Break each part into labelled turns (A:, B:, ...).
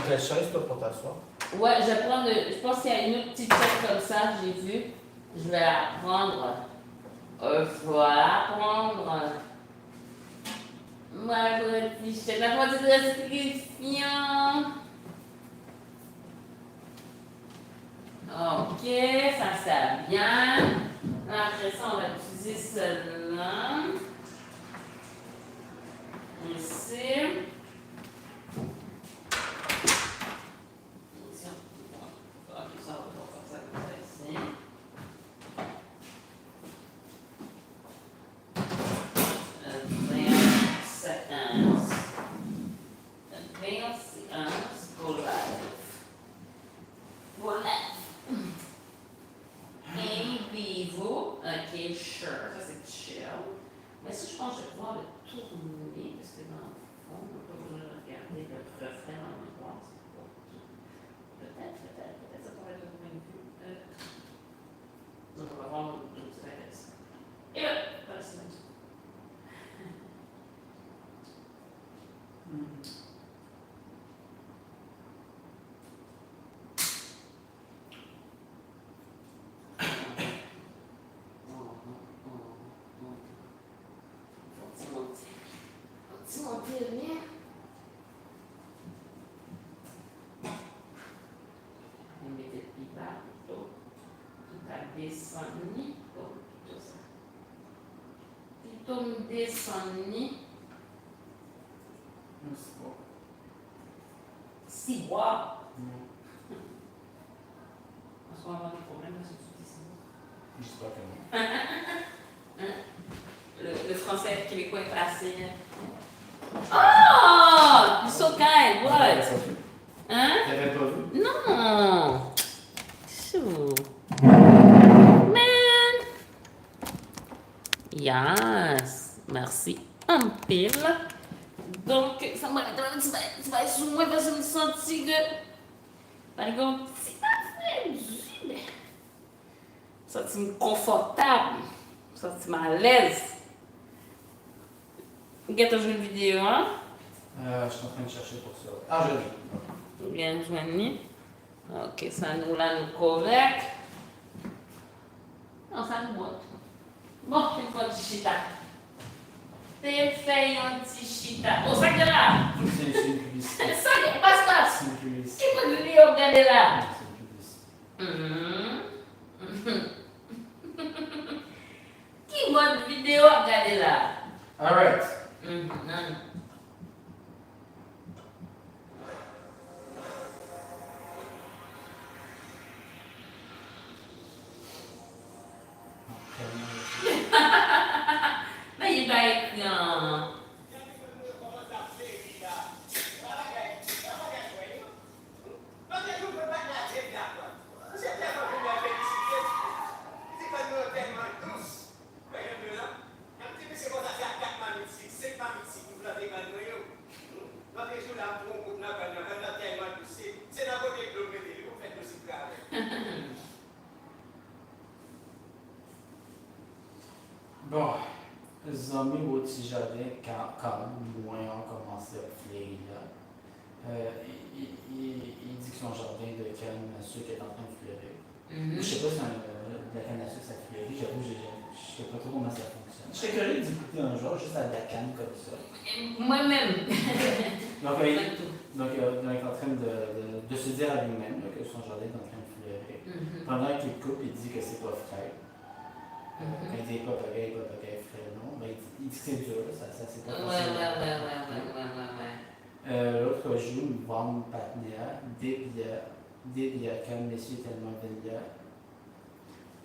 A: quelle chaise, toi, pour t'asseoir?
B: Ouais, je vais prendre. Je pense qu'il y a une autre petite chaise comme ça, j'ai vu. Je vais la prendre. Je vais la prendre. Ma petite chaise, la petite restriction. Ok, ça bien. Après ça, on va utiliser celle-là. Ici. Ok, ça va faire ça comme ça ici. Advance, go live. Go live. Em vivo. Ok, sure. Ça, c'est chill. Mais si je pense que je vais pouvoir le tourner, parce que dans le fond, on n'a pas besoin de regarder le reflet dans le miroir. Peut-être, ça pourrait être le point de vue. Donc, on va voir le direct. Et là, voilà, c'est bon. Faut-tu monter le mien? On met des petits bas, tout à descendre, tout ça. Plutôt me descendre. Si bois. Parce qu'on va avoir des problèmes là, si tu dis ça.
A: Je sais pas comment.
B: Le français québécois est passé. Oh! You're so kind, what? Hein?
A: T'avais pas vu?
B: Non! Chou. Man! Yes! Merci. Un pile. Donc, ça m'a tu vas sous moi parce que je me sentis de. Par exemple, c'est pas vrai, senti confortable, senti à l'aise. Regarde une vidéo, hein?
A: Je suis en train de chercher pour ça. Ah, je l'ai.
B: Bien joigné. Ok, ça nous là, nous correct. Non, ça nous monte. Bon, une fois de chita. T'es fait un petit chita. Oh, ça que là!
A: C'est une publicité.
B: Ça, passe.
A: C'est une publicité.
B: Qui peut lui regarder là?
A: C'est une publicité.
B: Qui votre vidéo regarder là?
A: Alright.
B: Non. Mais il va être
A: Bon, les amis au petit jardin, quand moins ont commencé à fleurir là, il dit que son jardin de canne à sucre est en train de fleurir. Je sais pas si la canne à sucre ça fleurit, j'avoue, je sais pas trop comment ça fonctionne. Je serais curieux d'écouter un jour juste à la canne comme ça.
B: moi-même.
A: Donc, il est en train de se dire à lui-même là, que son jardin est en train de fleurir. Pendant qu'il coupe, il dit que c'est pas frais. Quand il dit pas pareil, frais, non. Ben, il dit que c'est dur, ça c'est pas facile.
B: Ouais.
A: L'autre joue une bande patnéa, débia, quand messieurs tellement vénia.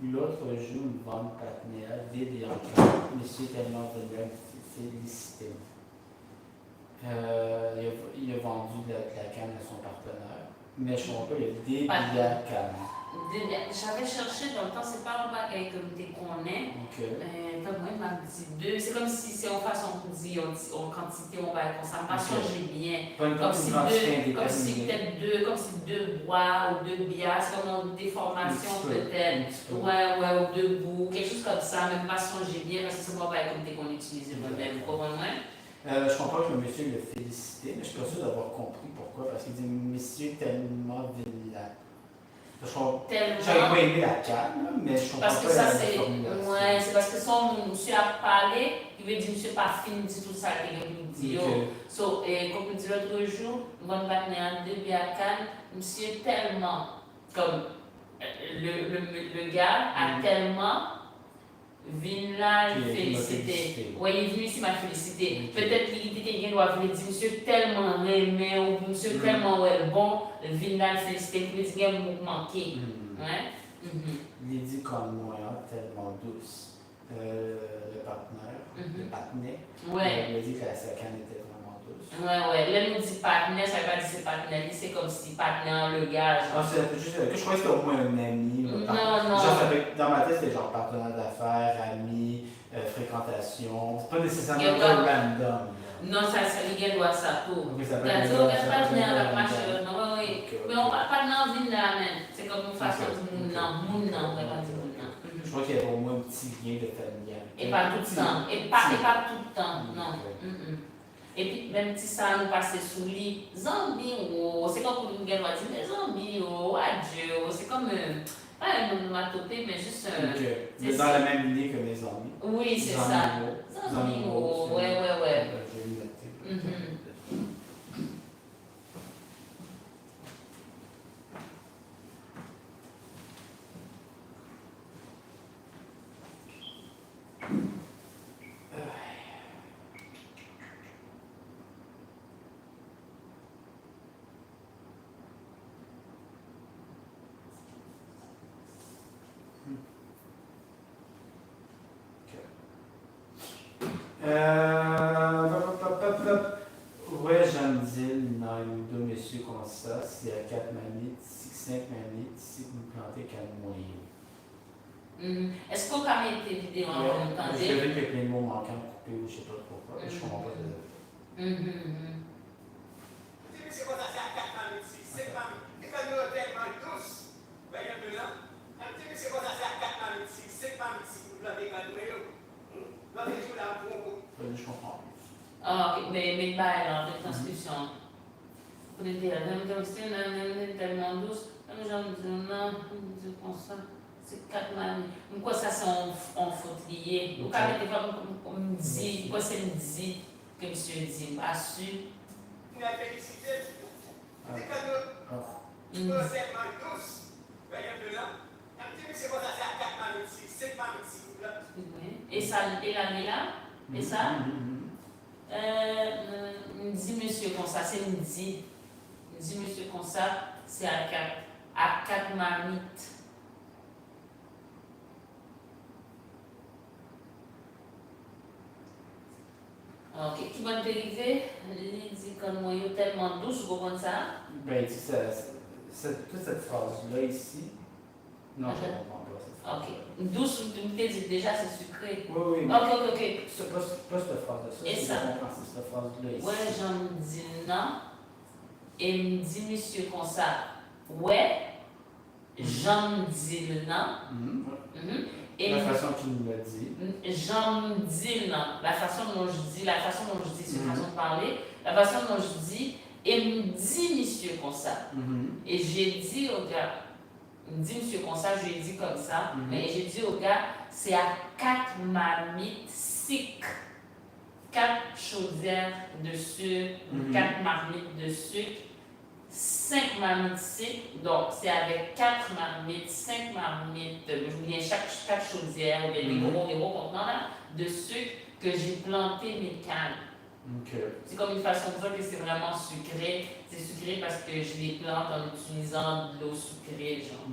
A: L'autre joue une bande patnéa, débia, quand messieurs tellement vénia, félicité. Il a vendu de la canne à son partenaire. Mais je ne comprends pas, il a débia canne.
B: J'avais cherché dans le temps, c'est pas un bagage comme tu connais. Comme moi, il m'a dit deux. C'est comme si c'est en façon qu'on dit en quantité, on va comme ça. Pas changer bien. Comme si deux bois ou deux bières, c'est comme une déformation peut-être. Ouais, ou deux bouts, quelque chose comme ça. Même pas changer bien, parce que c'est pas comme tu qu'on utilise le même.
A: Je comprends que le monsieur l'a félicité, mais je suis pas sûr d'avoir compris pourquoi. Parce qu'il dit Monsieur tellement vilain. J'aurais pas aimé la calme, mais je comprends
B: parce que
A: pas
B: ça,
A: la
B: c'est.
A: formulation.
B: Ouais, c'est parce que son monsieur a parlé, il veut dire monsieur pas fini dit tout ça qu'il veut dire. So, et comme je dis l'autre jour, on va partenaire de Biacan, monsieur tellement, comme le gars a tellement venu là le féliciter. Oui, il est venu ici m'a félicité. Peut-être qu'il dit qu'il doit venir dire monsieur tellement aimé ou monsieur tellement bon, venu là le féliciter, il dit qu'il a manqué. Ouais.
A: Il dit comme moi, tellement douce. Le partenaire, le patinet, il a dit que sa canne était vraiment douce.
B: Ouais. Là, nous dit partenaire, ça veut pas dire c'est partenaire, c'est comme si partenaire, le gars.
A: Ah, c'est juste, je crois que c'était au moins un ami.
B: Non.
A: Genre, dans ma tête, c'était genre partenaire d'affaires, ami, fréquentation. C'est pas nécessairement random.
B: Non, ça il doit ça tout.
A: Ça peut
B: être partenaire avec ma chérie. Non, oui. Mais on partenaire vient là, même. C'est comme une façon de on va pas dire
A: je crois qu'il y avait au moins un petit lien de familial.
B: Et pas tout le temps. Et pas tout le temps, non. Et puis, même si ça nous passe sous lui, Zambi, c'est comme pour nous dire, mais Zambi, adieu, c'est comme, pas un onomatopée, mais juste un.
A: Mais dans la même lignée que mes amis.
B: Oui, c'est ça. Zambi, ouais.
A: J'ai eu noté. Ouais, j'aime dire, non, il deux messieurs comme ça, s'il y a 4 manites, 5 manites, si vous plantez qu'à moyen.
B: Est-ce qu'on a mis des vidéos en même temps?
A: Je savais qu'il y a plein de mots manquants coupés ou je sais pas pourquoi, je comprends pas de.
C: C'est quoi ça, c'est à 4 manites, 5 manites, et quand nous avons tellement tous, voyez un peu là, c'est quoi ça, c'est à 4 manites, 5 manites, si vous plantez qu'à moyen.
A: Je comprends.
B: Ah, ok, mais bah, alors, de transcription. Pour les dire, tellement douce, non, comme ça, c'est 4 manies. Pourquoi ça, c'est en faute lié? Pourquoi on me dit, pourquoi c'est me dit que monsieur dit, pas su?
C: Il a félicité. C'est quand nous tellement tous, voyez un peu là, c'est quoi ça, c'est à 4 manies, 5 manies, s'il vous plaît.
B: Et ça, et l'année là? Et ça? Me dit monsieur comme ça, c'est me dit monsieur comme ça, c'est à 4 marmites. Ok, qui va dériver? Il dit comme moi, il est tellement douce, vous comprenez ça?
A: Ben, il dit toute cette phrase-là ici. Non, je ne comprends pas cette phrase.
B: Ok. Douce, tu me dis déjà, c'est sucré.
A: Oui.
B: Ok.
A: C'est pas cette phrase-là.
B: Et ça?
A: C'est cette phrase-là ici.
B: Ouais, j'en dis non. Et me dit monsieur comme ça. Ouais, j'en dis non.
A: La façon qu'il nous l'a dit.
B: J'en dis non. La façon dont je dis, c'est une façon de parler. La façon dont je dis, et me dit monsieur comme ça. Et j'ai dit au gars, me dit monsieur comme ça, je lui ai dit comme ça, mais j'ai dit au gars, c'est à 4 marmites sick. 4 chaudières de sucre, 4 marmites de sucre, 5 marmites sick, donc c'est avec 4 marmites, 5 marmites, bien chaque chaudière, des gros contenants là, de sucre que j'ai planté mes cannes. C'est comme une façon de dire que c'est vraiment sucré. C'est sucré parce que je les plante en utilisant de l'eau sucrée, genre.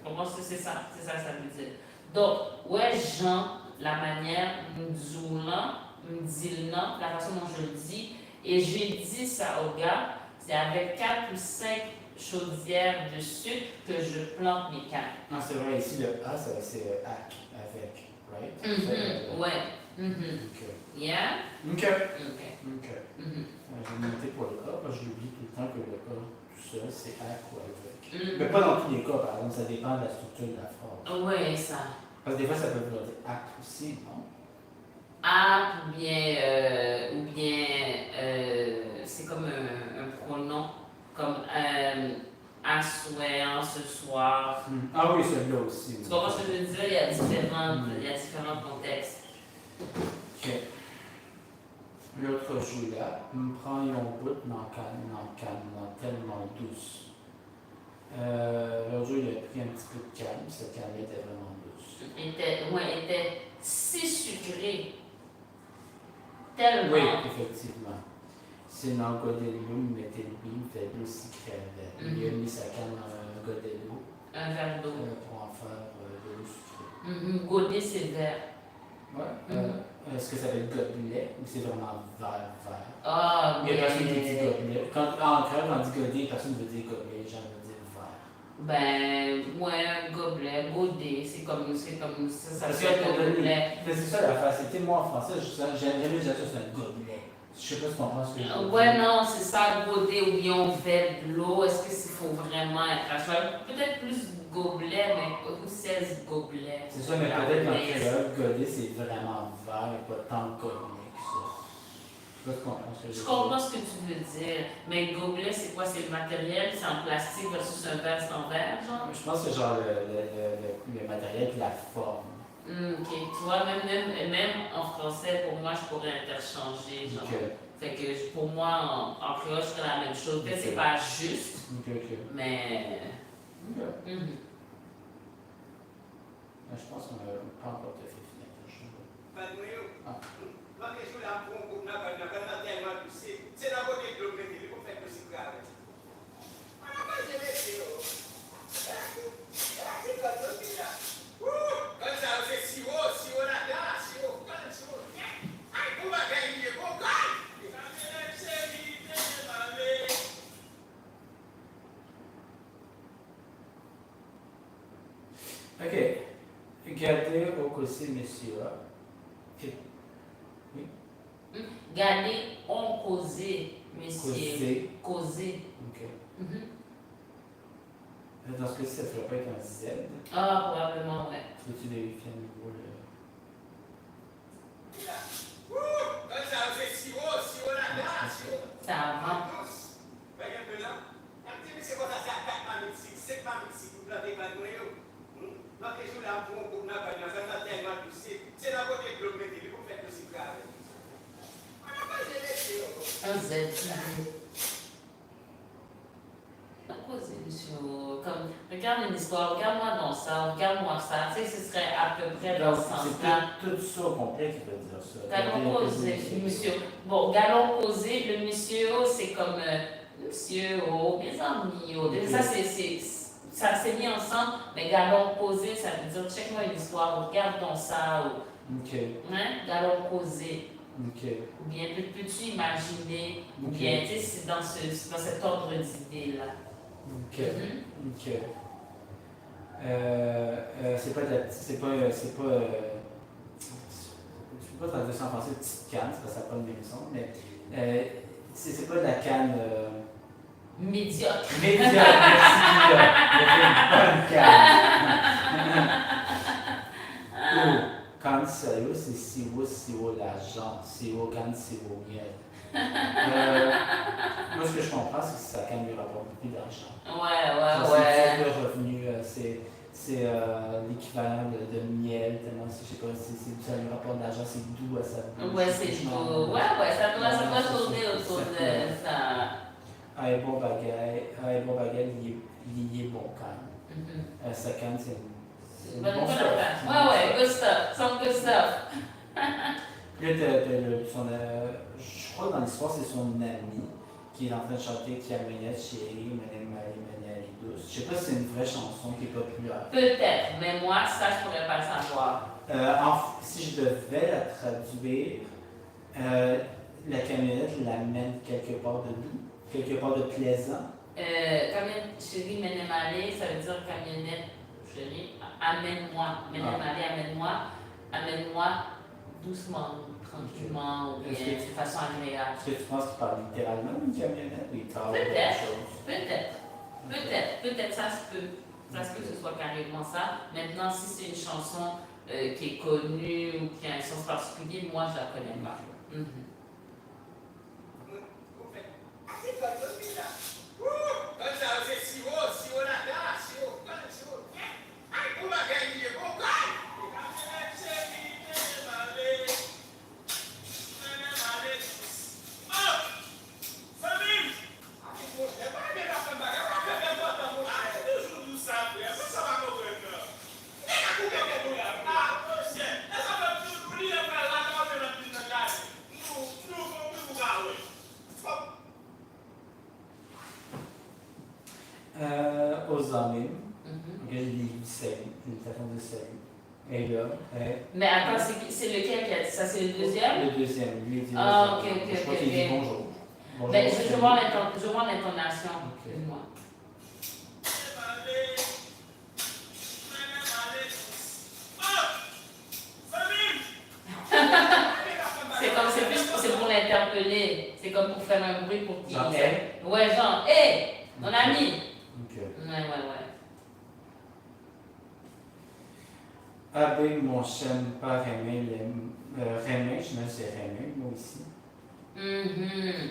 B: Comment c'est ça que ça veut dire. Donc, ouais, Jean, la manière, me dit le nom, la façon dont je le dis, et j'ai dit ça au gars, c'est avec 4 ou 5 chaudières de sucre que je plante mes cannes.
A: Non, c'est vrai, ici le A, c'est avec, right?
B: Ouais. Yeah?
A: Ok. J'ai noté pour le A, parce que j'oublie tout le temps que le A, tout seul, c'est avec ou avec. Mais pas dans tous les cas, par exemple, ça dépend de la structure de la phrase.
B: Ouais, ça.
A: Parce que des fois, ça peut vouloir dire avec aussi, non?
B: à ou bien c'est comme un pronom, comme à souhait, ce soir.
A: Ah oui, celui-là aussi.
B: Tu comprends ce que je veux dire? Il y a différents contextes.
A: Ok. L'autre jour là, me prend un bout dans tellement douce. L'autre jour, il a pris un petit peu de calme, cette calme était vraiment douce.
B: Elle était si sucrée. Tellement.
A: Oui, effectivement. C'est dans le godello, il mettait le bim, il fait de l'eau sucrée avec. Il a mis sa canne dans un godello.
B: Un verre d'eau.
A: Pour en faire de l'eau sucrée.
B: Godet, c'est vert.
A: Ouais. Est-ce que ça va être gobelet ou c'est vraiment vert?
B: Ah,
A: il y a personne qui dit gobelet. En créole, on dit godet, personne ne veut dire gobelet, les gens veulent dire vert.
B: Ben, ouais, gobelet, godet, c'est comme ça
A: Parce
B: s'appelle
A: que
B: gobelet.
A: Mais c'est ça l'affaire, c'était moi en français, j'aime jamais dire ça, c'est un gobelet. Je sais pas si tu comprends ce que je veux dire.
B: Ouais, non, c'est ça, godet ou bien on fait de l'eau. Est-ce qu'il faut vraiment être à cheval? Peut-être plus gobelet, mais pas 16 gobelets.
A: C'est ça, mais peut-être qu'en créole, godet c'est vraiment vert et pas tant gobelet que ça. Je sais pas si tu comprends ce que je veux dire.
B: Je comprends ce que tu veux dire, mais gobelet, c'est quoi? C'est le matériel? C'est en plastique versus un verre sans verre, genre?
A: Je pense que c'est genre le matériel et la forme.
B: Ok, tu vois, même en français, pour moi, je pourrais interchanger, genre.
A: Okay.
B: Fait que pour moi, en créole, je ferais la même chose. Peut-être que c'est pas juste, mais...
A: Je pense qu'on n'a pas encore tout fait finir la chose.
C: Moi, je suis là pour tellement poussé. C'est dans votre club, mais vous faites aussi grave. On n'a pas de météo. C'est pas tout là. Comme ça, c'est sirop là-dedans, sirop, sirop. Aïe, vous m'avez gagné, bon gars!
A: Ok. Gardez au côté, monsieur. Oui.
B: Gardez, on causait, monsieur.
A: Causer. Ok. Dans ce cas-ci, ça ne ferait pas être un Z.
B: Ah, probablement, ouais.
A: Faut-tu vérifier à nouveau le.
C: Comme ça, c'est sirop là-dedans, sirop.
B: Ça avance.
C: C'est quoi ça, c'est à 4 magnifiques, 7 magnifiques, vous l'avez pas donné. Donc, je suis là pour tellement poussé. C'est dans votre club, mais vous faites aussi grave. On n'a pas de météo.
B: Un Z. Causer, monsieur. Comme, regarde une histoire, regarde-moi dans ça, regarde-moi ça. Tu sais, ce serait à peu près dans ce sens-là.
A: C'est tout ça au complet qui veut dire ça.
B: Galon causé, monsieur. Bon, galon causé, le monsieur, c'est comme monsieur, mes amis. Ça, ça s'est mis ensemble, mais galon causé, ça veut dire check-moi une histoire, regarde dans ça.
A: Ok.
B: Hein? Galon causé.
A: Ok.
B: Ou bien peux-tu imaginer, ou bien, tu sais, c'est dans cet ordre d'idées-là.
A: Ok. Ok. C'est pas je peux pas traduire ça en français petite canne, parce que ça n'a pas le même son, mais c'est pas de la canne.
B: Médiocre.
A: Médiocre, merci. Une bonne canne. Canne sérieux, c'est sirop l'argent, sirop canne, sirop miel. Moi, ce que je comprends, c'est que ça canne lui rapporte beaucoup d'argent.
B: Ouais.
A: C'est le revenu, c'est l'équivalent de miel, tellement, je sais pas, ça lui rapporte de l'argent, c'est doux à sa bouche.
B: Ouais, c'est doux. Ouais, ça doit tourner autour de ça.
A: Un bon bagage, il est bon canne. Sa canne, c'est une bonne stuff.
B: Ouais, good stuff. Some good stuff.
A: Puis là, je crois que dans l'histoire, c'est son ami qui est en train de chanter Kiamena Chérie, Menel Douce. Je sais pas si c'est une vraie chanson qui est populaire.
B: Peut-être, mais moi, ça, je pourrais pas le savoir.
A: Si je devais la traduire, la camionnette l'amène quelque part de doux, quelque part de plaisant.
B: Camionnette chérie, Menemale, ça veut dire camionnette chérie, amène-moi. Menemale, amène-moi doucement, tranquillement, ou bien de façon agréable.
A: Est-ce que tu penses qu'il parle littéralement d'une camionnette ou il parle d'autre chose?
B: Peut-être, ça se peut. Ça se peut que ce soit carrément ça. Maintenant, si c'est une chanson qui est connue ou qui a un sens particulier, moi je la connais pas. Mhm.
C: C'est pas possible là. Quand ça c'est sirop là, sirop, Aïe, pour ma gagner, bon gars.
A: Aux amis, l'imitation de salut. Et là,
B: Mais attends, c'est lequel qui a dit ça? C'est le deuxième?
A: le deuxième, lui, il dit
B: Ah, ok, ok,
A: je crois
B: ok,
A: qu'il dit
B: ok.
A: bonjour. Bonjour,
B: Ben, je
A: salut.
B: vois l'intonation.
A: Ok.
B: Dis-moi. C'est pour l'interpeller. C'est comme pour faire un bruit pour qu'il.
A: Genre, hey.
B: Ouais, genre, hé, mon ami.
A: Ok.
B: Ouais.
A: Avec mon chien, pas Rémi, Rémi, je me c'est Rémi, moi aussi.
B: Mhm.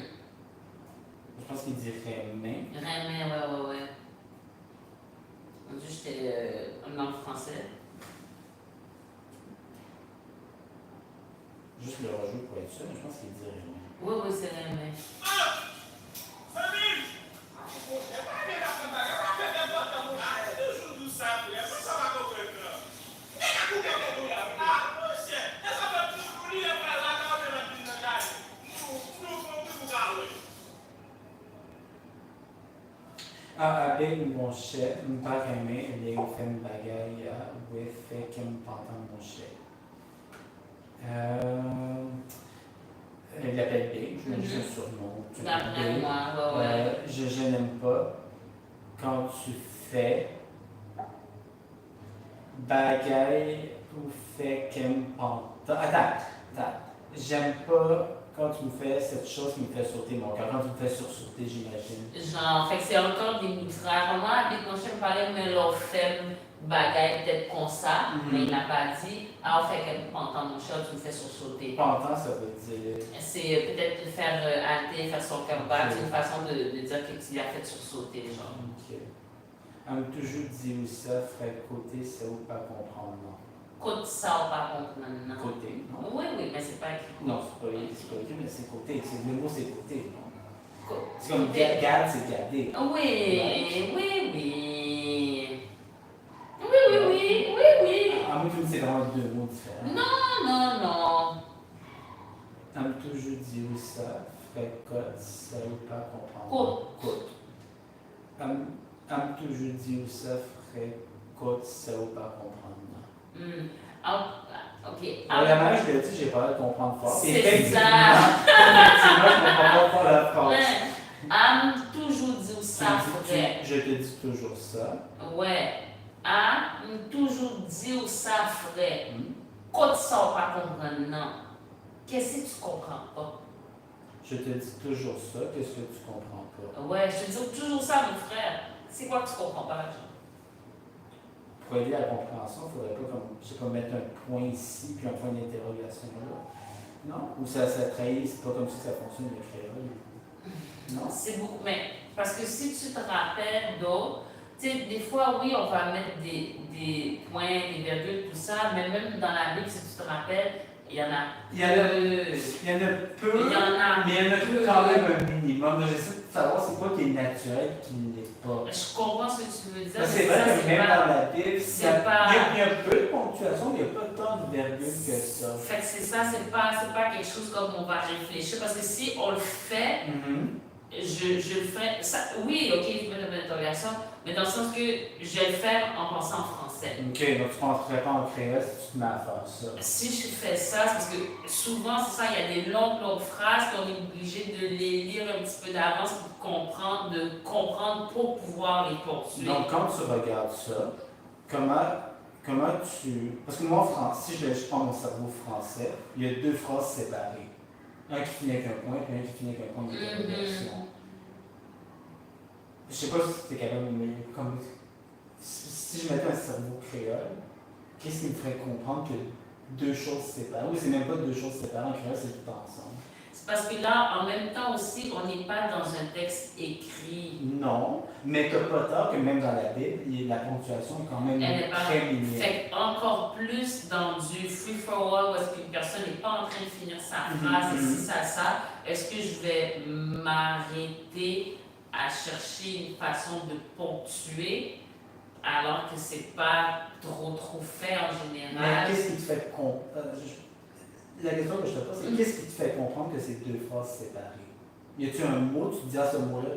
A: Je pense qu'il dit Rémi.
B: Rémi, ouais. Mon Dieu, j'étais en langue français.
A: Juste le rejou pour être sûr, mais je pense qu'il dit Rémi.
B: Oui, c'est Rémi.
A: Avec mon chef, pas Rémi, il est fait une bagaille, oui, fait qu'il me entend mon chef. Il l'appelle Big, je mets juste un surnom.
B: D'après moi, ouais.
A: Je n'aime pas quand tu fais bagaille ou fait qu'elle me pente. Attends. J'aime pas quand tu me fais cette chose qui me fait sauter mon cœur. Quand tu me fais sursauter, j'imagine.
B: Genre, fait que c'est encore des frères. Moi, avec mon chien me parlait, mais leur femme bagaille peut-être comme ça, mais il n'a pas dit. Alors, fait qu'elle me entend mon chat, tu me fais sursauter.
A: Pentant, ça veut dire.
B: C'est peut-être le faire halter, faire son cœur battre. C'est une façon de dire que tu lui as fait sursauter, genre.
A: Ok. On m'a toujours dit où ça, frère, côté, c'est où pas comprendre, non.
B: Côté ça, par contre, maintenant.
A: Côté, non?
B: Oui, mais c'est pas écrit.
A: Non, c'est pas écrit, mais c'est côté. Le mot, c'est côté, non? C'est comme
B: Côté.
A: garde, c'est garder.
B: Oui.
A: En même temps, c'est vraiment deux mots différents.
B: Non.
A: On m'a toujours dit où ça, frère, côte, c'est où pas comprendre. Côte. On m'a toujours dit où ça, frère, côte, c'est où pas comprendre, non?
B: Ok.
A: Vraiment, je l'ai dit, j'ai pas à comprendre fort.
B: C'est
A: Effectivement,
B: ça.
A: effectivement, je comprends pas fort la phrase.
B: Toujours dit où ça, frère.
A: Je te dis toujours ça.
B: Ouais. Toujours dit où ça, frère.
A: Hmm.
B: Quand ça, on pas comprendre, non. Qu'est-ce que tu comprends pas?
A: Je te dis toujours ça, qu'est-ce que tu comprends pas?
B: Ouais, je te dis toujours ça, mon frère. C'est quoi que tu comprends pas, genre?
A: Pour aider à la compréhension, il ne faudrait pas, comme, je sais pas, mettre un point ici puis un point d'interrogation là. Non? Ou ça trahit, c'est pas comme si ça fonctionne le créole. Non?
B: C'est beaucoup, mais parce que si tu te rappelles d'autres, tu sais, des fois, oui, on va mettre des points, des virgules, tout ça, mais même dans la Bible, si tu te rappelles, il y en a
A: Il y en a peu, mais il y en a quand même un minimum. J'essaie de savoir c'est quoi qui est naturel qui ne l'est pas.
B: Je comprends ce que tu veux dire.
A: C'est vrai que même dans la Bible, il y a un peu de ponctuation, mais il n'y a pas tant de virgules que ça.
B: Fait que c'est ça, c'est pas quelque chose comme on va réfléchir, parce que si on le fait, je le fais. Ça, oui, ok, je mets une interrogation, mais dans le sens que je vais le faire en pensant en français.
A: Ok, donc tu ne penserais pas en créole si tu te mets à faire ça.
B: Si je fais ça, c'est parce que souvent, c'est ça, il y a des longues phrases qu'on est obligé de les lire un petit peu d'avance pour comprendre pour pouvoir les poursuivre.
A: Donc, quand tu regardes ça, comment tu. Parce que moi, si je prends mon cerveau français, il y a deux phrases séparées. Un qui finit avec un point, puis un qui finit avec un point d'interrogation. Je sais pas si tu es capable de me. Si je mettais un cerveau créole, qu'est-ce qui me ferait comprendre que deux choses séparées? Oui, c'est même pas deux choses séparées, en créole, c'est tout ensemble.
B: C'est parce que là, en même temps aussi, on n'est pas dans un texte écrit.
A: Non, mais t'as pas tort que même dans la Bible, la ponctuation est quand même
B: Elle est pas.
A: très minière.
B: Fait encore plus dans du free for all, où est-ce qu'une personne n'est pas en train de finir sa phrase, et si ça, est-ce que je vais m'arrêter à chercher une façon de ponctuer alors que c'est pas trop fait en
A: Mais
B: général?
A: qu'est-ce qui te fait comprendre? La question que je te pose, c'est qu'est-ce qui te fait comprendre que c'est deux phrases séparées? Y a-t-il un mot, tu te dis à ce mot-là,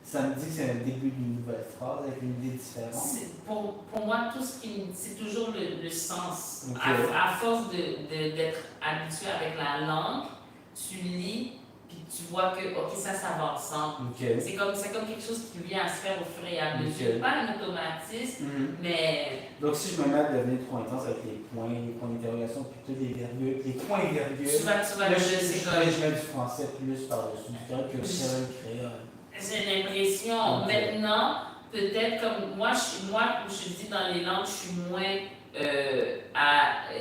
A: ça me dit que c'est un début d'une nouvelle phrase avec une idée différente?
B: Pour moi, tout ce qui c'est toujours le sens.
A: Okay.
B: À force d'être habitué avec la langue, tu lis, puis tu vois que, ok, ça va ensemble.
A: Okay.
B: C'est comme quelque chose qui vient à se faire au fur et à mesure. Pas un automatisme, mais...
A: Donc, si je me mets à devenir trop intense avec les points d'interrogation, puis tous les virgules, les points et virgules,
B: tu vas
A: là, je mets du français plus par-dessus du créole que le créole.
B: J'ai l'impression, maintenant, peut-être comme moi, je dis dans les langues, je suis moins à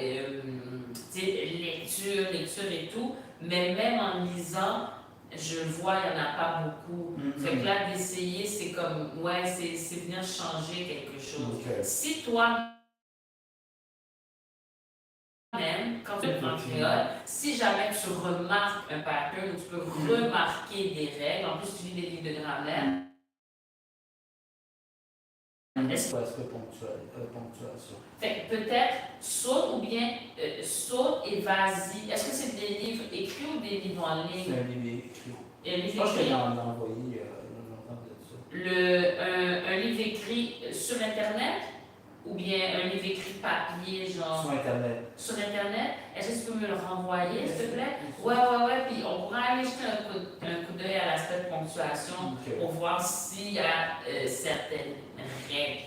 B: lecture et tout, mais même en lisant, je vois, il n'y en a pas beaucoup. Fait que là, d'essayer, c'est comme, ouais, c'est venir changer quelque chose.
A: Okay.
B: Si toi, même, quand tu prends créole, si jamais tu remarques un pattern, tu peux remarquer des règles, en plus tu lis des livres de grammaire.
A: Est-ce que ponctuation?
B: Fait que peut-être saute ou bien saute et vas-y. Est-ce que c'est des livres écrits ou des livres en ligne?
A: C'est un livre écrit.
B: Un livre
A: Je pense que
B: écrit.
A: j'en ai envoyé longtemps de ça.
B: Un livre écrit sur Internet ou bien un livre écrit papier, genre.
A: Sur Internet.
B: Sur Internet. Est-ce que tu peux me le renvoyer, s'il te plaît? Ouais. Puis on pourra aller jeter un coup d'œil à l'aspect de ponctuation pour voir s'il y a certaines règles.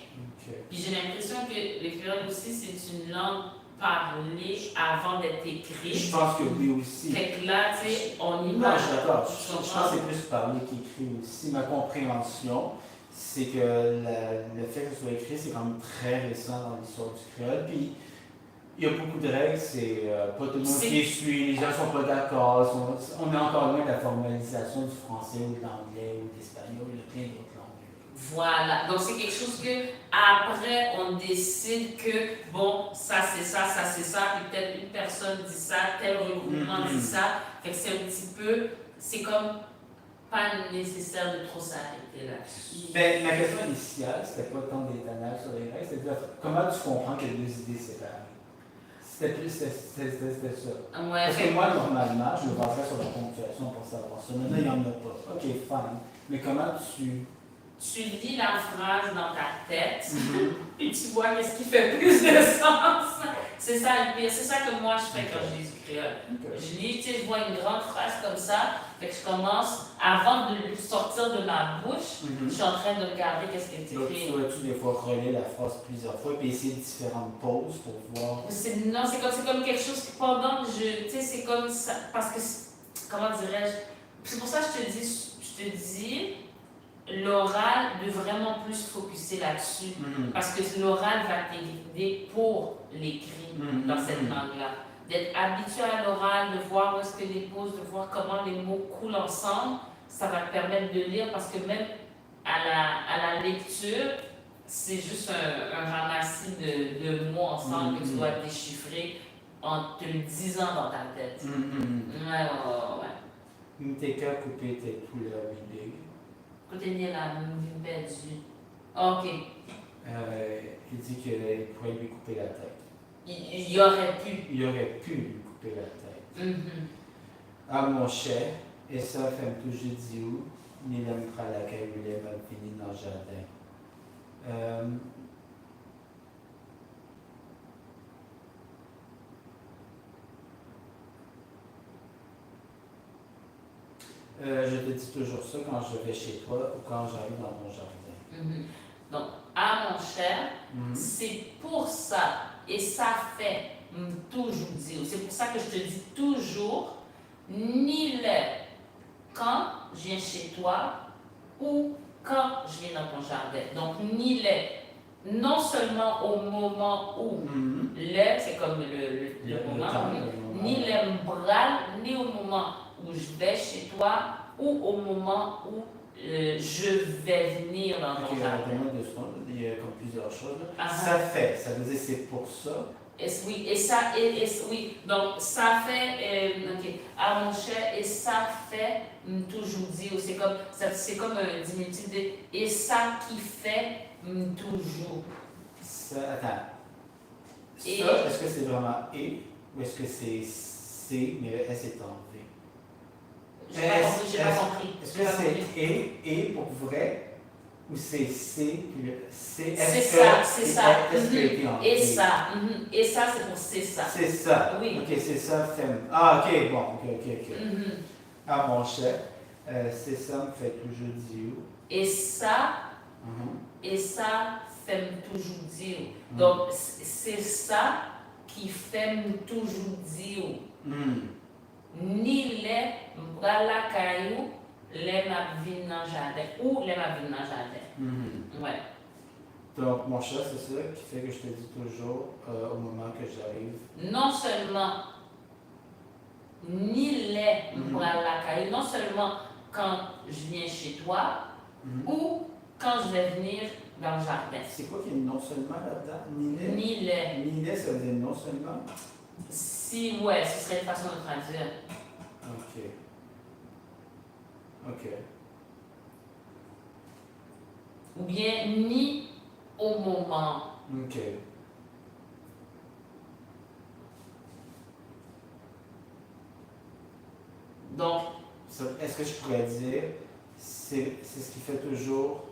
B: Puis j'ai l'impression que le créole aussi, c'est une langue parlée avant d'être écrite.
A: Je pense que oui aussi.
B: Fait que là, tu sais, on y
A: Non,
B: va.
A: je suis d'accord. Je pense que c'est plus parler qu'écrit aussi. Ma compréhension, c'est que le fait que ce soit écrit, c'est quand même très récent dans l'histoire du créole. Puis, il y a beaucoup de règles, c'est pas tout le monde qui les suit, les gens ne sont pas d'accord. On est encore loin de la formalisation du français ou de l'anglais ou de l'espagnol, il y a plein d'autres langues.
B: Voilà, donc c'est quelque chose que après on décide que bon, ça c'est ça, puis peut-être une personne dit ça, tel regroupement dit ça, fait que c'est un petit peu, c'est comme pas nécessaire de trop s'arrêter là-dessus.
A: Ben, ma question initiale, c'était pas tant d'étonnage sur les règles, c'était comment tu comprends qu'il y a deux idées séparées? C'était ça.
B: Ouais,
A: Parce que moi, normalement, je me baserais sur la ponctuation pour savoir ça. Maintenant, il n'y en a pas. Ok, fine. Mais comment tu
B: lis la phrase dans ta tête, et tu vois qu'est-ce qui fait plus de sens. C'est ça le pire. C'est ça que moi je fais quand je lis du créole. Je lis, tu sais, je vois une grande phrase comme ça, fait que je commence, avant de le sortir de ma bouche, je suis en train de regarder qu'est-ce qui est écrit.
A: Donc, tu vas-tu des fois relire la phrase plusieurs fois et essayer différentes pauses pour voir?
B: Non, c'est comme quelque chose qui, pendant que tu sais, c'est comme ça, parce que, comment dirais-je, c'est pour ça que je te dis, l'oral de vraiment plus focuser là-dessus. Parce que l'oral va t'aider pour l'écrit dans cette langue-là. D'être habitué à l'oral, de voir où est-ce que les pauses, de voir comment les mots coulent ensemble, ça va te permettre de lire parce que même à la lecture, c'est juste un ramassis de mots ensemble que tu dois déchiffrer en te le disant dans ta tête. Ouais.
A: Mteka coupé tes couleurs big.
B: Côté de la perdu. Ok.
A: Il dit qu'il pourrait lui couper la tête.
B: Il aurait pu.
A: Il aurait pu lui couper la tête. Ah mon cher, et ça fait tout je dis où, ni l'aime prend la caillou, va finir dans le jardin. Je te dis toujours ça quand je vais chez toi ou quand j'arrive dans ton jardin.
B: Donc, à mon cher, c'est pour ça, et ça fait toujours dire, c'est pour ça que je te dis toujours, ni le quand je viens chez toi ou quand je viens dans ton jardin. Donc, ni le non seulement au moment où le, c'est comme le moment, ni le mbral, ni au moment où je vais chez toi, ou au moment où je vais venir dans ton jardin.
A: Il y a comme plusieurs choses.
B: Ah,
A: Ça fait, ça veut dire c'est pour ça.
B: Oui, et ça, oui, donc ça fait, ok, à mon cher, et ça fait toujours dire, c'est comme un diminutif de, et ça qui fait toujours.
A: Ça, attends.
B: Et-
A: Ça, est-ce que c'est vraiment et ou est-ce que c'est C, mais le S est en V?
B: J'ai pas compris.
A: Est-ce que c'est et pour vrai ou c'est C puis le C?
B: C'est ça.
A: Est-ce que est en V?
B: Et ça, c'est pour c'est ça.
A: C'est ça.
B: Oui.
A: Ok, c'est ça, femme. Ah, ok, bon, ok.
B: Mhm.
A: Ah, mon chef, c'est ça me fait toujours dire.
B: Et ça,
A: Mhm.
B: et ça fait toujours dire.
A: Mhm.
B: Donc, c'est ça qui fait toujours dire.
A: Mhm.
B: Ni les mbala kayou, les ma vin dans jardin ou les ma vin dans jardin.
A: Mhm.
B: Ouais.
A: Donc, mon chat, c'est ça qui fait que je te dis toujours au moment que j'arrive.
B: Non seulement ni les mbala kayou, non seulement quand je viens chez toi ou quand je vais venir dans le jardin.
A: C'est quoi qui est non seulement là-dedans? Ni les, ça veut dire non seulement?
B: Si, ouais, ce serait une façon de traduire.
A: Ok.
B: Ou bien ni au moment.
A: Ok.
B: Donc,
A: est-ce que je pourrais dire, c'est ce qui fait toujours,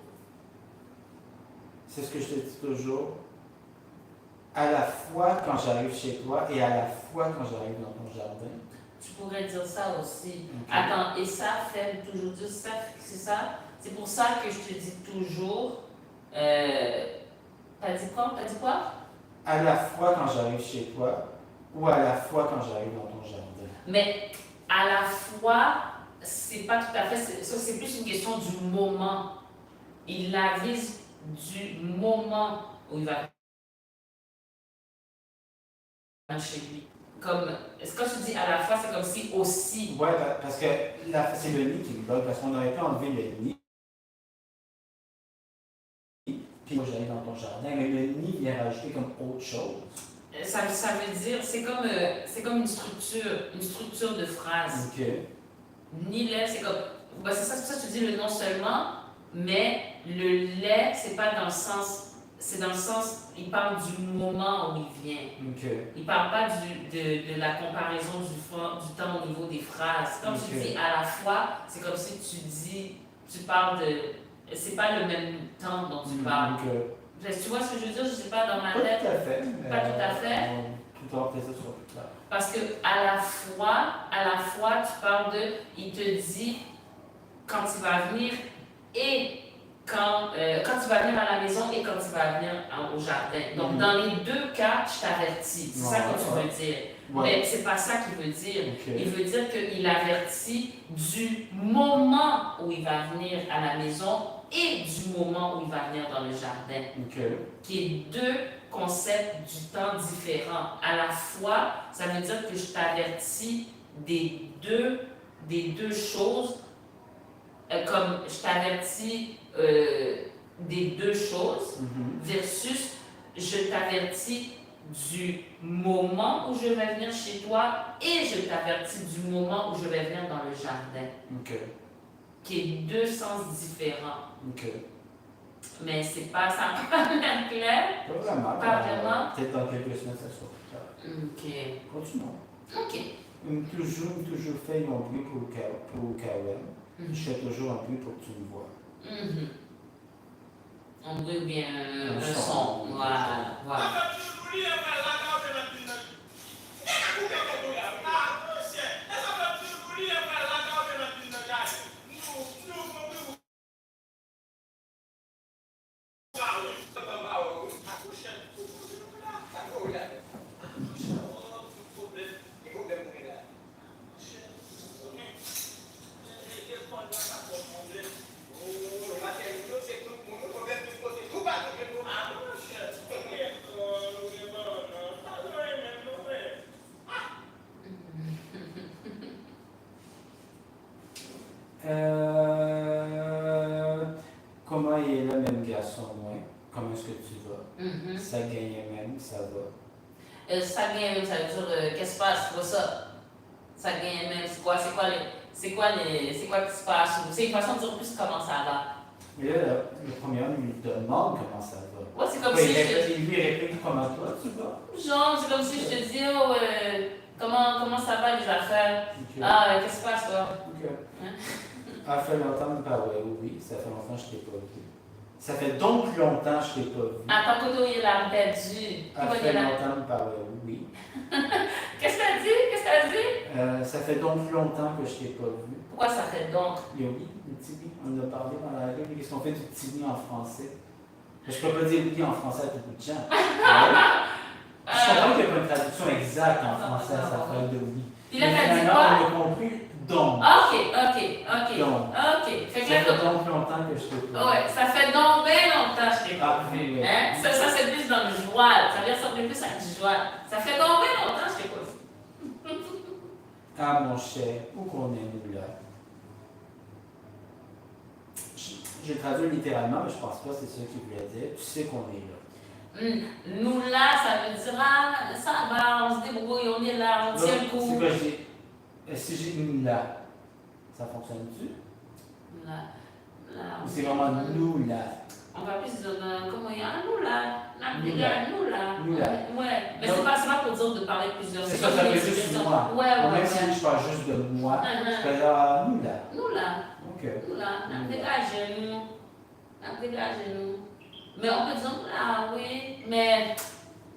A: c'est ce que je te dis toujours, à la fois quand j'arrive chez toi et à la fois quand j'arrive dans ton jardin?
B: tu pourrais dire ça aussi.
A: Okay.
B: Attends, et ça fait toujours dire ça, c'est ça? C'est pour ça que je te dis toujours. T'as dit quoi?
A: À la fois quand j'arrive chez toi ou à la fois quand j'arrive dans ton jardin.
B: Mais à la fois, c'est pas tout à fait. Ça, c'est plus une question du moment. Il avise du moment où il va chez lui. Comme, quand je dis à la fois, c'est comme si aussi.
A: Ouais, parce que c'est le nid qui me bug, parce qu'on aurait pu enlever le nid. Puis moi j'arrive dans ton jardin, mais le nid vient rajouter comme autre chose.
B: Ça veut dire, c'est comme une structure de phrase.
A: Ok.
B: Ni lait, c'est comme. Ben c'est ça que tu dis le non seulement, mais le lait, c'est pas dans le sens. C'est dans le sens, il parle du moment où il vient.
A: Okay.
B: Il parle pas de la comparaison du temps au niveau des phrases. Quand tu dis à la fois, c'est comme si tu parles de. C'est pas le même temps dont tu parles. Tu vois ce que je veux dire? Je sais pas dans ma tête.
A: Pas tout à fait.
B: Pas tout à fait.
A: Tout à fait, ça sera plus clair.
B: Parce que à la fois, tu parles de. Il te dit quand il va venir et quand tu vas venir à la maison et quand tu vas venir au jardin. Donc, dans les deux cas, je t'avertis. C'est ça que tu veux dire. Ouais. Mais c'est pas ça qu'il veut dire. Okay. Il veut dire qu'il avertit du moment où il va venir à la maison et du moment où il va venir dans le jardin.
A: Okay.
B: Qui est deux concepts du temps différents. À la fois, ça veut dire que je t'avertis des deux choses, comme je t'avertis des deux choses, versus je t'avertis du moment où je vais venir chez toi et je t'avertis du moment où je vais venir dans le jardin.
A: Okay.
B: Qui est deux sens différents.
A: Okay.
B: Mais c'est pas ça pas l'air clair.
A: Pas vraiment.
B: Pas vraiment.
A: Peut-être dans quelques semaines, ça sera plus clair.
B: Ok.
A: Continuons.
B: Ok.
A: Toujours fait un bruit pour Karen. Je fais toujours un bruit pour que tu me vois.
B: Un bruit ou bien un son. Voilà.
A: que tu vas.
B: Mhm.
A: Ça gagne même, ça va.
B: Ça gagne même, ça veut dire, qu'est-ce qui se passe pour ça? Ça gagne même, c'est quoi qui se passe? C'est une façon de dire plus comment ça va.
A: Mais là, le premier homme lui demande comment ça va.
B: Ouais, c'est comme
A: Ouais,
B: si
A: il lui répète comment toi tu vas.
B: genre, c'est comme si je te dis, oh, comment ça va les affaires?
A: Ok.
B: Ah, qu'est-ce qui se passe, toi?
A: Ok.
B: Hein?
A: Ça fait longtemps, bah ouais, oui, ça fait longtemps que je t'ai pas vu. Ça fait donc longtemps que je t'ai pas vu.
B: Attends, Koto, il a perdu.
A: Ça fait longtemps, bah ouais, oui.
B: Qu'est-ce que t'as dit?
A: Ça fait donc longtemps que je t'ai pas vu.
B: Pourquoi ça fait donc?
A: Il y a oui, le tibi. On en a parlé dans la règle. Qu'est-ce qu'on fait du tibi en français? Je peux pas dire oui en français à beaucoup de gens. Ouais. Je comprends qu'il n'y a pas une traduction exacte en français à sa feuille de oui.
B: Puis là,
A: Mais
B: t'as dit
A: finalement,
B: quoi?
A: on a compris donc.
B: Ok.
A: Donc.
B: Fait que
A: Ça
B: là,
A: fait donc longtemps que je t'ai pas vu.
B: ouais, ça fait donc bien longtemps que je t'ai pas
A: Ah,
B: vu.
A: oui.
B: Hein? Ça c'est plus dans le joual. Ça vient sortir plus avec du joual. Ça fait donc bien longtemps que je t'ai pas vu.
A: Ah, mon cher, où qu'on est nous là? J'ai traduit littéralement, mais je pense pas que c'est ça qu'il voulait dire. Tu sais qu'on est là.
B: Nous là, ça veut dire, ah, ça va, on se débrouille, on est là, on tient le
A: C'est
B: coup.
A: quoi je dis? Si j'ai nous là, ça fonctionne-tu?
B: Là.
A: Ou c'est vraiment nous là?
B: On va plus dire, comment il y a un nous là,
A: Nous là.
B: nous là. Ouais, mais c'est pas pour dire de parler plusieurs.
A: C'est ça, ça veut dire juste moi.
B: Ouais.
A: Même si je parle juste de moi, je peux dire nous là.
B: Nous là.
A: Ok.
B: Nous là, dégagez-nous. Mais on peut dire nous là, oui, mais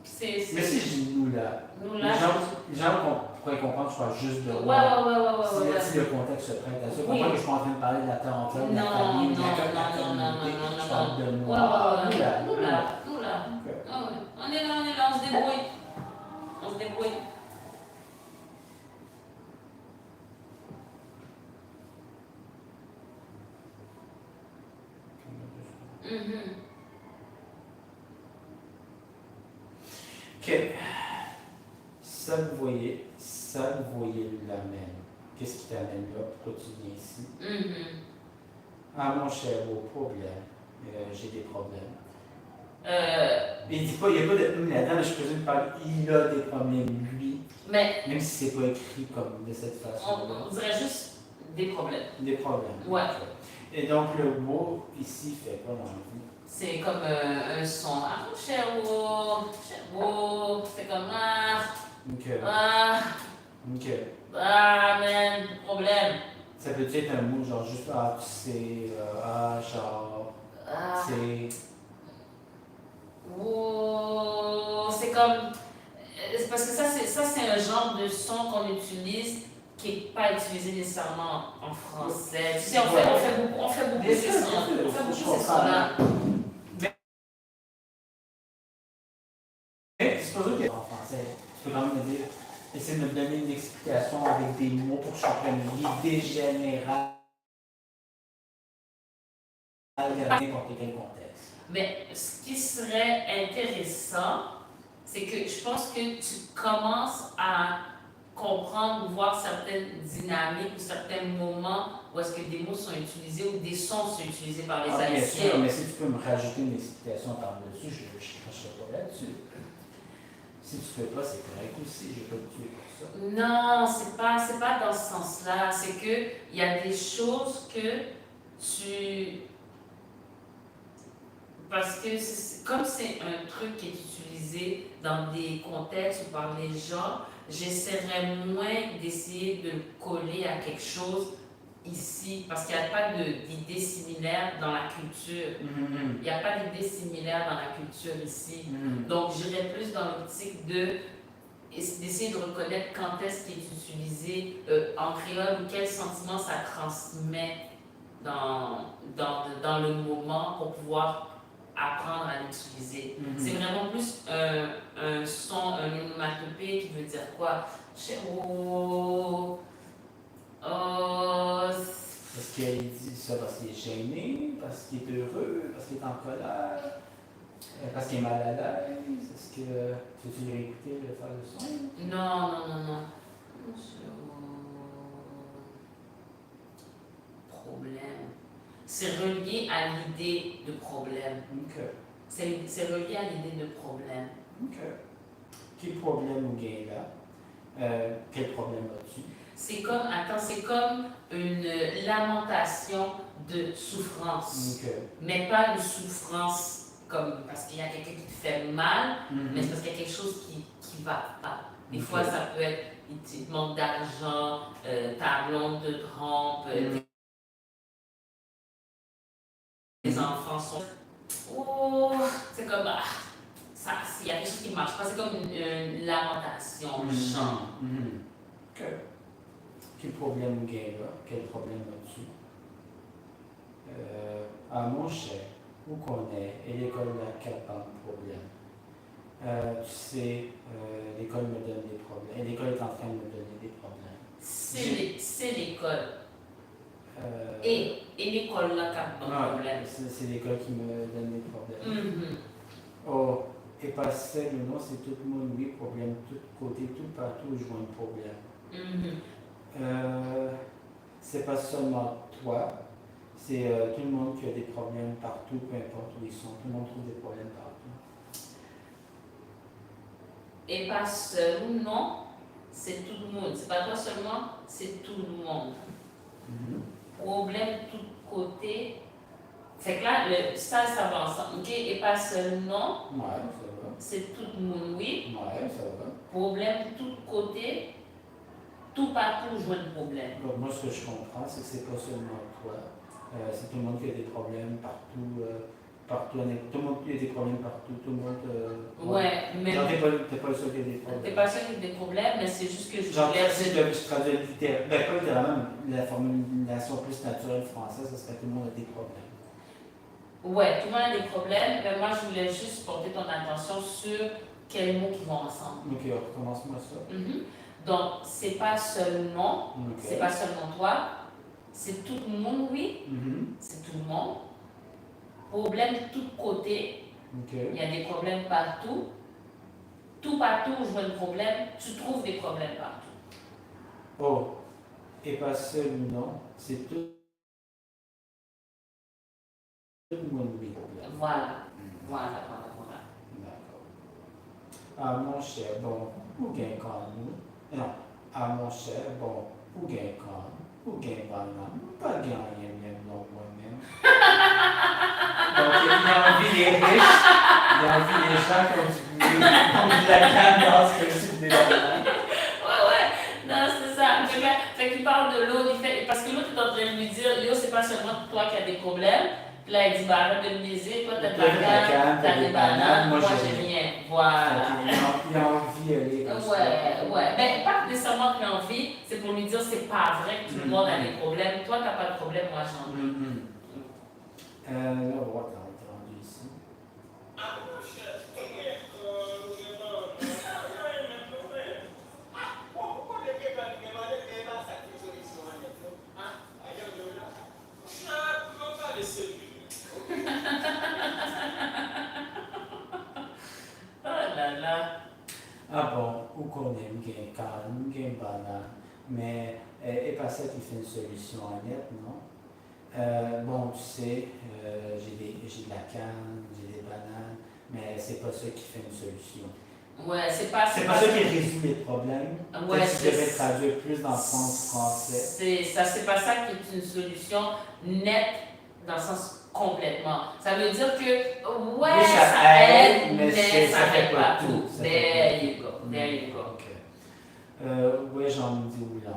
B: c'est.
A: Mais si je dis nous là,
B: Nous
A: les
B: là.
A: gens pourraient comprendre que je parle juste de moi.
B: Ouais.
A: Si le contexte se prête à ça,
B: Oui.
A: comprends que je suis en train de parler de la tarentelle, de la famille, de la communauté, je parle de moi. Nous là.
B: Nous là.
A: Ok.
B: Ah ouais. On est là, on se débrouille.
A: Ok. Ça, vous voyez l'amène. Qu'est-ce qui t'amène là? Pourquoi tu viens ici? Ah, mon cher, vos problèmes. J'ai des problèmes. Il dit pas, il n'y a pas de là-dedans, mais je présume qu'il a des problèmes, lui.
B: Mais
A: Même si c'est pas écrit comme de cette façon-là.
B: on dirait juste des problèmes.
A: Des problèmes.
B: Ouais.
A: Et donc, le mot ici fait quoi dans la vie?
B: C'est comme un son. Ah, cher c'est comme
A: Ok.
B: man, problème.
A: Ça peut être un mot genre juste tu sais, genre, c'est.
B: C'est comme. Parce que ça, c'est un genre de son qu'on utilise qui n'est pas utilisé nécessairement en français. Tu sais, on fait beaucoup de ça.
A: Mais c'est pas ça qu'il y a en français. Tu peux quand même me dire, essayer de me donner une explication avec des mots pour que je comprenne l'idée générale de n'importe quel contexte.
B: Mais ce qui serait intéressant, c'est que je pense que tu commences à comprendre ou voir certaines dynamiques ou certains moments où est-ce que des mots sont utilisés ou des sons sont utilisés par les
A: Bien sûr,
B: Haïtiens.
A: mais si tu peux me rajouter une explication par-dessus, je ne cracherai pas là-dessus. Si tu ne fais pas, c'est correct aussi, je ne vais pas te tuer pour ça.
B: Non, c'est pas dans ce sens-là. C'est que il y a des choses que tu... Parce que comme c'est un truc qui est utilisé dans des contextes ou par les gens, j'essaierais moins d'essayer de le coller à quelque chose ici, parce qu'il n'y a pas d'idée similaire dans la culture. Il n'y a pas d'idée similaire dans la culture ici. Donc, j'irais plus dans l'optique d'essayer de reconnaître quand est-ce qu'il est utilisé en créole ou quel sentiment ça transmet dans le moment pour pouvoir apprendre à l'utiliser. C'est vraiment plus un son, un onomatopée qui veut dire quoi?
A: Est-ce qu'il dit ça parce qu'il est gêné, parce qu'il est heureux, parce qu'il est en colère, parce qu'il est mal à l'aise? Est-ce que tu veux réécouter le faire le son?
B: Non. Problème. C'est relié à l'idée de problème.
A: Ok.
B: C'est relié à l'idée de problème.
A: OK. Quel problème ou gain là? Quel problème as-tu?
B: C'est comme une lamentation de souffrance.
A: OK.
B: Mais pas une souffrance comme parce qu'il y a quelqu'un qui te fait mal, mais c'est
A: Mhm.
B: parce qu'il y a quelque chose qui va pas. Des
A: Ok.
B: fois, ça peut être, il te manque d'argent, ta blonde te trompe, tes enfants sont. Oh, c'est comme, ça, il y a quelque chose qui ne marche pas. C'est comme une lamentation, un chant.
A: Mhm. OK. Quel problème ou gain là? Quel problème as-tu? Mon cher, où qu'on est, et l'école n'a qu'à pas de problème. Tu sais, l'école me donne des problèmes. L'école est en train de me donner des problèmes.
B: C'est l'école.
A: Euh,
B: Et l'école là, qui a
A: ouais,
B: un problème.
A: c'est l'école qui me donne des problèmes.
B: Mhm.
A: Oh, et pas seul ou non, c'est tout le monde, oui, problème, tout côté, tout partout, je vois un problème.
B: Mhm.
A: C'est pas seulement toi, c'est tout le monde qui a des problèmes partout, peu importe où ils sont. Tout le monde trouve des problèmes partout.
B: Et pas seul ou non, c'est tout le monde. C'est pas toi seulement, c'est tout le monde. Problème de tous côtés. Fait que là, ça va ensemble. OK? Et pas seul non,
A: Ouais, ça va.
B: c'est tout le monde, oui.
A: Ouais, ça va.
B: Problème de tous côtés, tout partout, je vois le problème.
A: Donc, moi, ce que je comprends, c'est que c'est pas seulement toi. C'est tout le monde qui a des problèmes partout. Partout, tout le monde qui a des problèmes partout. Tout le monde.
B: Ouais, mais.
A: Genre, t'es pas le seul qui a des problèmes.
B: T'es pas sûr qu'il y a des problèmes, mais c'est juste que je
A: Genre,
B: voulais
A: si
B: dire.
A: je traduis littéralement, ben pas littéralement, mais la formulation plus naturelle française, ça serait tout le monde a des problèmes.
B: Ouais, tout le monde a des problèmes, mais moi je voulais juste porter ton attention sur quels mots qui vont ensemble.
A: Ok, recommence-moi ça.
B: Donc, c'est pas seulement,
A: Ok.
B: c'est pas seulement toi, c'est tout le monde, oui,
A: Mhm.
B: c'est tout le monde. Problème de tous côtés,
A: Ok.
B: il y a des problèmes partout. Tout partout où je vois un problème, tu trouves des problèmes partout.
A: Oh, et pas seul ou non, c'est tout le monde oui.
B: Voilà.
A: D'accord. Mon cher, bon, ou gain quand nous. Non, mon cher, bon, ou gain quand, ou gain banane, pas gain rien même, non, moi-même. Donc, il a envie les riches, il a envie les gens comme de la canne dans ce que je suis banane.
B: Ouais, non, c'est ça. Fait qu'il parle de l'eau, parce que l'autre est en train de lui dire, Léo, c'est pas seulement toi qui as des problèmes. Puis là, il dit, arrête de me niaiser, toi, t'as ta canne, t'as des bananes, moi, j'ai rien. Voilà.
A: Il a envie d'aller comme ça.
B: Ouais. Ben, pas nécessairement qu'il a envie, c'est pour lui dire, c'est pas vrai que tout le monde a des problèmes. Toi, t'as pas de problème, moi, j'en ai.
A: Là, on va voir quand on est rendu ici.
B: Oh là là.
A: Ah bon, ou qu'on aime gain calme, gain banane, mais et pas ça qui fait une solution nette, non? Bon, tu sais, j'ai de la canne, j'ai des bananes, mais c'est pas ça qui fait une solution.
B: Ouais, c'est pas
A: ça qui résout les problèmes.
B: Ouais,
A: tu devrais traduire plus dans le sens français.
B: C'est pas ça qui est une solution nette dans le sens complètement. Ça veut dire que, ouais,
A: Oui,
B: ça aide, mais
A: ça fait
B: pas
A: tout.
B: tout. There you go.
A: Ok. Ouais, j'en ai dit oui, là.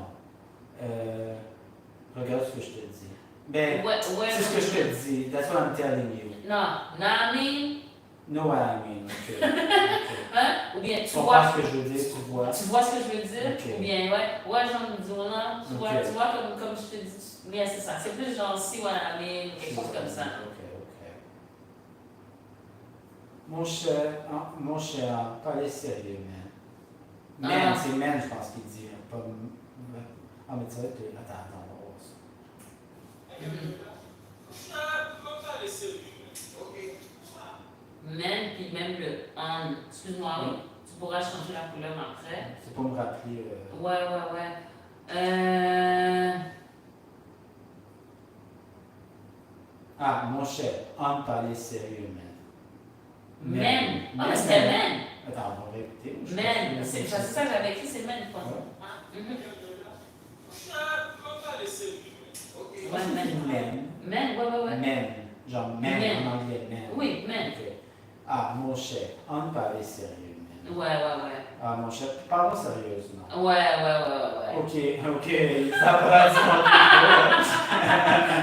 A: Regarde ce que je te dis. Ben, c'est ce que je te dis. That's what I'm telling you.
B: Non, I mean.
A: No, what I mean. Ok.
B: Hein? Ou bien tu
A: comprends
B: vois.
A: ce que je veux dire, tu vois.
B: Tu vois ce que je veux dire?
A: Okay.
B: Ou bien, ouais, j'en ai dit non. Tu vois comme je te dis. Bien, c'est ça. C'est plus genre si, what I mean, quelque chose comme ça.
A: Ok. Mon cher, parlez sérieux, man. Man, c'est man, je pense qu'il dit. Pas. Ah, mais tu vois que. Attends, on va voir ça.
B: Men, puis même le on. Excuse-moi, oui. Tu pourras changer la couleur après.
A: C'est pour me rappeler.
B: Ouais.
A: Mon cher, on parler sérieux, man.
B: ça, c'est ça que j'avais écrit, c'est men, je pense.
A: Ouais.
B: Mhm.
C: On va laisser lui. Ok.
A: Moi, je dis men.
B: Men, ouais.
A: Men. Genre men
B: Men.
A: en anglais, men.
B: Oui, men.
A: Ok. Ah, mon cher, on parle sérieux, men.
B: Ouais.
A: Ah, mon cher, parlons sérieusement.
B: Ouais.
A: Ok, ça va être compliqué.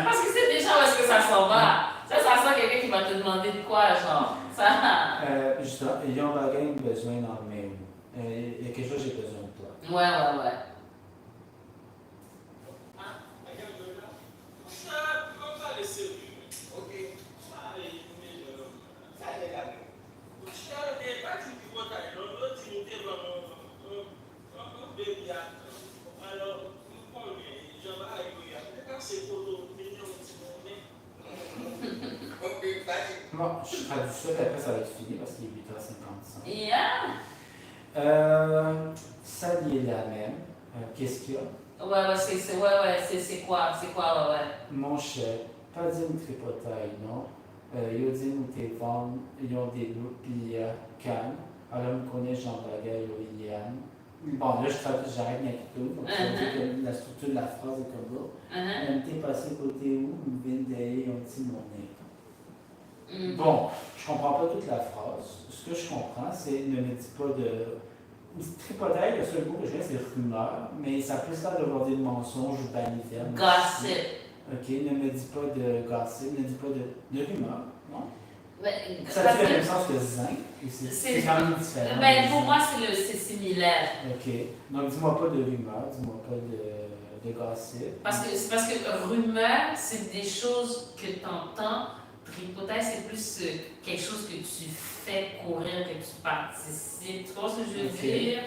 B: Parce que c'est déjà où est-ce que ça s'en va. Ça sent quelqu'un qui va te demander de quoi, genre. Ça.
A: Justement, ils ont besoin dans le même. Il y a quelque chose, j'ai besoin de toi.
B: Ouais.
C: On va laisser lui. Ok. Ça, il est là. Ok, vas-y.
A: Bon, je traduis ça, puis après ça va être fini parce qu'il est 8h55.
B: Yeah.
A: Ça, il est la même. Qu'est-ce qu'il y a?
B: Ouais, c'est quoi, ouais.
A: Mon cher, pas d'une tripotaille, non. Ils ont dit nous t'es vendre, ils ont des loups, puis Cannes. Alors, on connaît Jean Bagay, Yann. Bon, là, j'arrête mes tout. Donc, ça veut dire que la structure de la phrase est comme ça. T'es passé côté où, une ville d'ailleurs, on dit mon nez. Bon, je comprends pas toute la phrase. Ce que je comprends, c'est ne me dis pas de. Tripotaille, le seul mot que je connais, c'est rumeur, mais ça peut se faire de voir des mensonges ou baliverne.
B: Gossip.
A: Ok, ne me dis pas de gossip, ne dis pas de rumeur, non?
B: Mais,
A: Ça
B: parce
A: fait le
B: que-
A: même sens que zinc, ou c'est
B: c'est-
A: quand même différent.
B: Ben, pour moi, c'est similaire.
A: Ok, donc dis-moi pas de rumeur, dis-moi pas de gossip.
B: Parce que rumeur, c'est des choses que tu entends. Tripotaille, c'est plus quelque chose que tu fais courir, que tu participes. Tu comprends ce que je veux
A: Ok.
B: dire?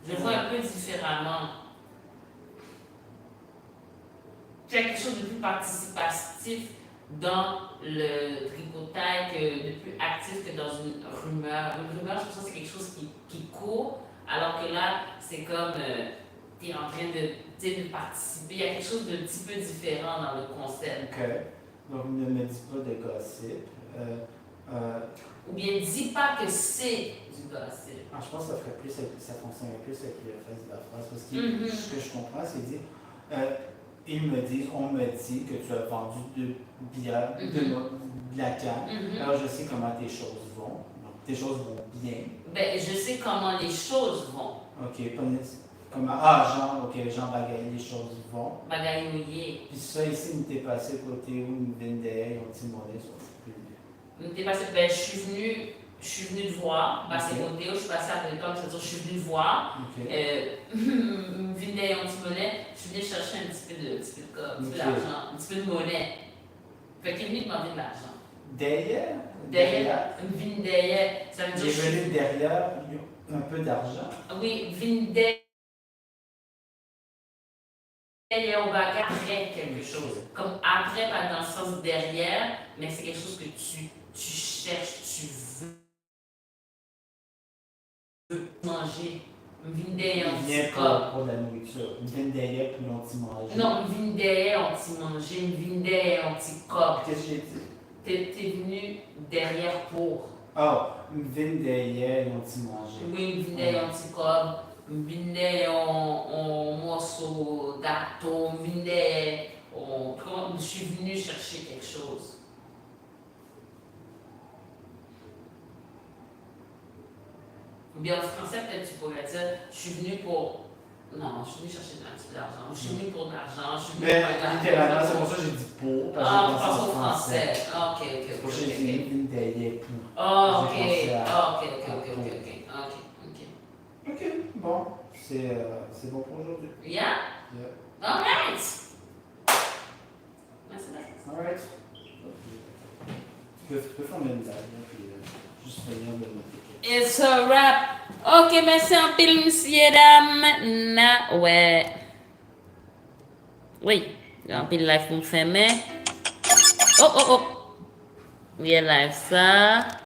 B: Je le vois un peu différemment. Tu as quelque chose de plus participatif dans le tripotaille, de plus actif que dans une rumeur. Une rumeur, je pense que c'est quelque chose qui court, alors que là, c'est comme tu es en train de participer. Il y a quelque chose de petit peu différent dans le concept.
A: Ok, donc ne me dis pas de gossip.
B: Ou bien dis pas que c'est du gossip.
A: Je pense que ça fonctionnerait plus avec le reste de la phrase, parce que
B: Mhm.
A: ce que je comprends, c'est dire, on me dit que tu as vendu de bière, de la canne, alors je sais comment tes choses vont, donc tes choses vont bien.
B: Ben, je sais comment les choses vont.
A: Ok, Jean Bagaille, les choses vont.
B: Bagayoyer.
A: Puis ça ici, nous t'es passé côté où, nous venons derrière, on t'y demandé sur le plus.
B: T'es passé, ben, je suis venue te voir. Ben, c'est côté où je suis passée à côté, c'est-à-dire je suis venue te voir.
A: Ok.
B: Vindé un petit monnaie, je suis venue chercher un petit peu
A: Ok.
B: d'argent, un petit peu de monnaie. Fait qu'il est venu demander de l'argent.
A: Derrière?
B: Vindé, ça veut
A: Il est
B: dire.
A: venu derrière, un peu d'argent.
B: Oui, Vindé. On va après quelque chose. Comme après, pas dans le sens derrière, mais c'est quelque chose que tu cherches, tu veux manger. Vindé, on
A: Il vient
B: t'y cop.
A: pour de la nourriture. Il vient derrière, puis on t'y mange.
B: Non, Vindé, on t'y manger. Vindé, on t'y cop.
A: Qu'est-ce que j'ai dit?
B: T'es venu derrière pour.
A: Oh, vient derrière, on t'y mange.
B: Oui, Vindé, on t'y cop. Vindé, on morceau gâteau. Vindé, je suis venu chercher quelque chose. Ou bien en français, peut-être tu pourrais dire, je suis venu pour. Non, je suis venu chercher un petit peu d'argent. Je suis venu pour de l'argent. Je suis venu
A: Mais
B: pour un gâteau.
A: littéralement, c'est pour ça que j'ai dit pour, parce que
B: Ah,
A: j'ai
B: on
A: pensé
B: passe
A: en
B: au français. Ah, ok.
A: C'est pour ça que j'ai dit vient derrière pour.
B: Ah, ok.
A: J'ai pensé à-
B: Ah, ok.
A: Ok, bon, c'est bon pour aujourd'hui.
B: Yeah?
A: Yeah.
B: Alright! Merci.
A: Alright. Tu peux faire une blague, là, puis juste venir de noter.
B: It's a wrap. Ok, merci en pile, monsieur, dames. Ouais. Oui, en pile live pour me faire, mais. Oh. Oui, live ça.